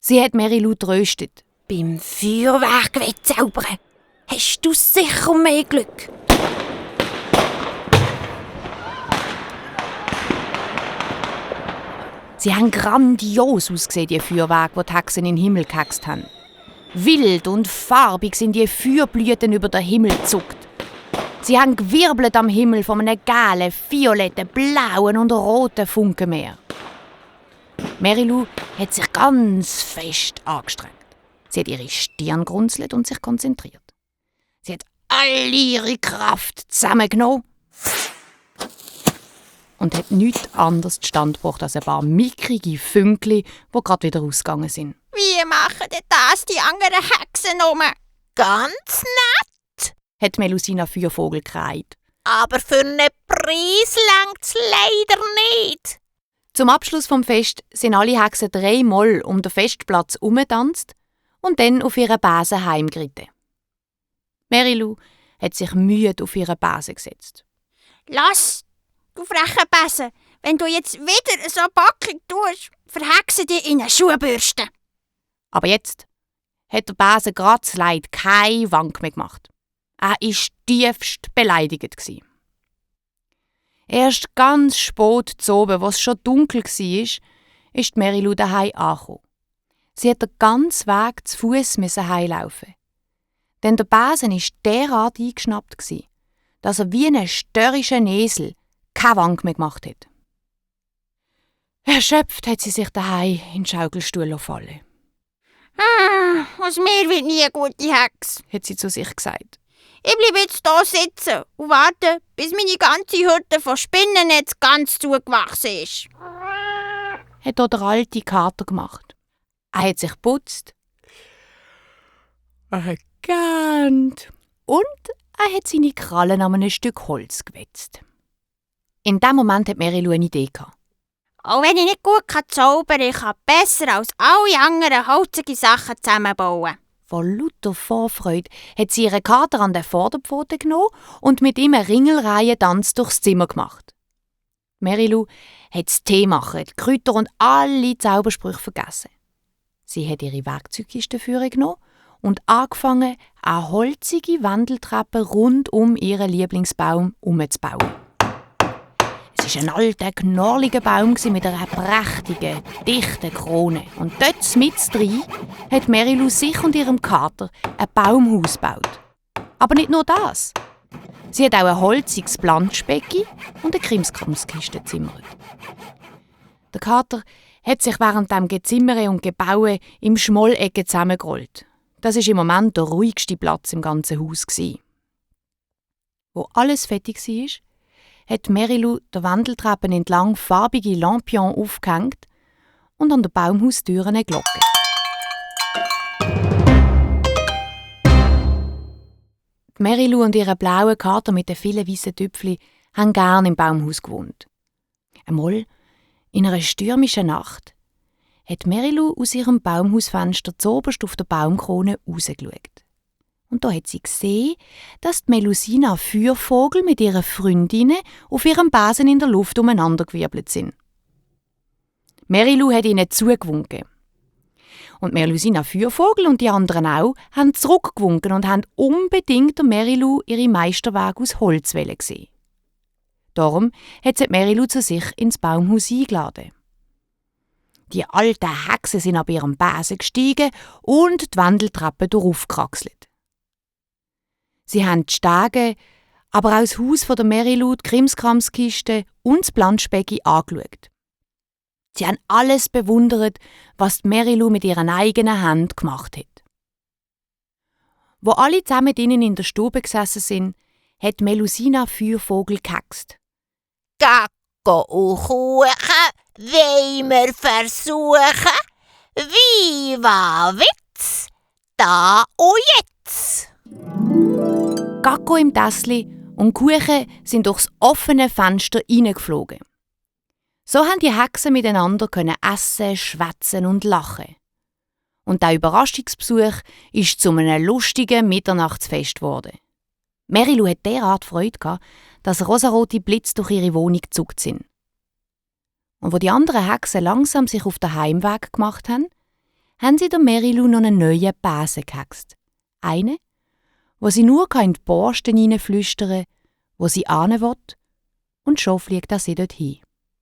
Sie hat Mary-Lou tröstet. Beim Feuerwerk zaubern hast du sicher mehr Glück. Sie haben grandios ausgesehen, die Feuerwerke, die die Hexen in den Himmel gehext haben. Wild und farbig sind die Feuerblüten über den Himmel gezuckt. Sie haben gewirbelt am Himmel von einem gelben, violetten, blauen und roten Funkenmeer. Mary-Lou hat sich ganz fest angestrengt. Sie hat ihre Stirn gerunzelt und sich konzentriert. Sie hat all ihre Kraft zusammengenommen und hat nichts anderes zustande gebracht als ein paar mickrige Fünkli, die gerade wieder ausgegangen sind. Wie machen denn das die anderen Hexen um? Ganz nett, hat Melusina Feuervogel gekreit. aber für einen Preis längt's leider nicht. Zum Abschluss vom Fest sind alle Hexen 3-mal um den Festplatz umgetanzt und dann auf ihre Besen heimgeritten. Mary-Lou hat sich müde auf ihre Besen gesetzt. Lass, du freche Besen, wenn du jetzt wieder so backig tust, verhexe dich in eine Schuhbürste. Aber jetzt hat der Besen gerade das Leid keine Wank mehr gemacht. Er war tiefst beleidigt. Erst ganz spät zu oben, als es schon dunkel war, ist Mary-Lou daheim angekommen. Sie musste den ganzen Weg zu Fuss heimlaufen. Denn der Besen war derart eingeschnappt, dass er wie ein störrischer Esel keine Wank mehr gemacht hat. Erschöpft hat sie sich daheim in den Schaukelstuhl fallen. Aus mir wird nie eine gute Hex, Hat sie zu sich gesagt. Ich bleibe jetzt hier sitzen und warte, bis meine ganze Hütte von Spinnennetz ganz zugewachsen ist. Hat auch der alte Kater gemacht. Er hat sich geputzt, er hat gegähnt und er hat seine Krallen an einem Stück Holz gewetzt. In dem Moment hat Mary-Lou eine Idee gehabt. Auch wenn ich nicht gut zaubern kann, ich kann besser als alle anderen holzige Sachen zusammenbauen. Vor lauter Vorfreude hat sie ihren Kater an den Vorderpfoten genommen und mit ihm einen Ringelreihentanz durchs Zimmer gemacht. Mary-Lou hat das Tee machen, die Kräuter und alle Zaubersprüche vergessen. Sie hat ihre Werkzeugkiste genommen und angefangen, eine holzige Wendeltreppe rund um ihren Lieblingsbaum herumzubauen. Es war ein alter, knorriger Baum mit einer prächtigen, dichten Krone. Und dort mittendrin hat Mary-Lou sich und ihrem Kater ein Baumhaus gebaut. Aber nicht nur das. Sie hat auch ein holziges Planschbecken und eine Krimskramskiste gezimmert. Der Kater hat sich während dem Gezimmere und Gebaue im Schmollecke zusammengerollt. Das war im Moment der ruhigste Platz im ganzen Haus. Wo alles fertig war, hat Mary-Lou der Wendeltreppen entlang farbige Lampions aufgehängt und an der Baumhaustür eine Glocke. Mary-Lou und ihre blauen Kater mit den vielen weißen Tüpfeln haben gerne im Baumhaus gewohnt. Einmal, in einer stürmischen Nacht, hat Mary-Lou aus ihrem Baumhausfenster zuoberst auf der Baumkrone rausgeschaut. Und da hat sie gesehen, dass die Melusina Feuervogel mit ihren Freundinnen auf ihrem Besen in der Luft umeinandergewirbelt sind. Mary-Lou hat ihnen zugewunken. Und Melusina Feuervogel und die anderen auch haben zurückgewunken und haben unbedingt der Mary-Lou ihre Meisterwerke aus Holz sehen. Darum hat sie Mary-Lou zu sich ins Baumhaus eingeladen. Die alten Hexen sind ab ihrem Besen gestiegen und die Wendeltreppe daraufgekraxelt. Sie haben die Stege, aber auch das Haus von der Mary-Lou, die Krimskramskiste und das Planschbecken angeschaut. Sie haben alles bewundert, was die Mary-Lou mit ihren eigenen Händen gemacht hat. Wo alle zusammen drinnen in der Stube gesessen sind, hat Melusina Feuervogel gehext. Gacko und Kuchen, wollen wir versuchen? Viva Witz, da und jetzt! Gacko im Tässli und Kuchen sind durchs offene Fenster hineingeflogen. So haben die Hexen miteinander essen, schwätzen und lachen. Und der Überraschungsbesuch ist zu einem lustigen Mitternachtsfest geworden. Mary-Lou hat derart Freude gehabt, dass rosarote Blitze durch ihre Wohnung gezuckt sind. Und wo die anderen Hexen langsam sich auf den Heimweg gemacht haben, haben sie der Merilu noch einen neuen Besen gehext. Einen, wo sie nur in die Borsten hineinflüstern kann, wo sie ahnen will, und schon fliegt er sie dorthin.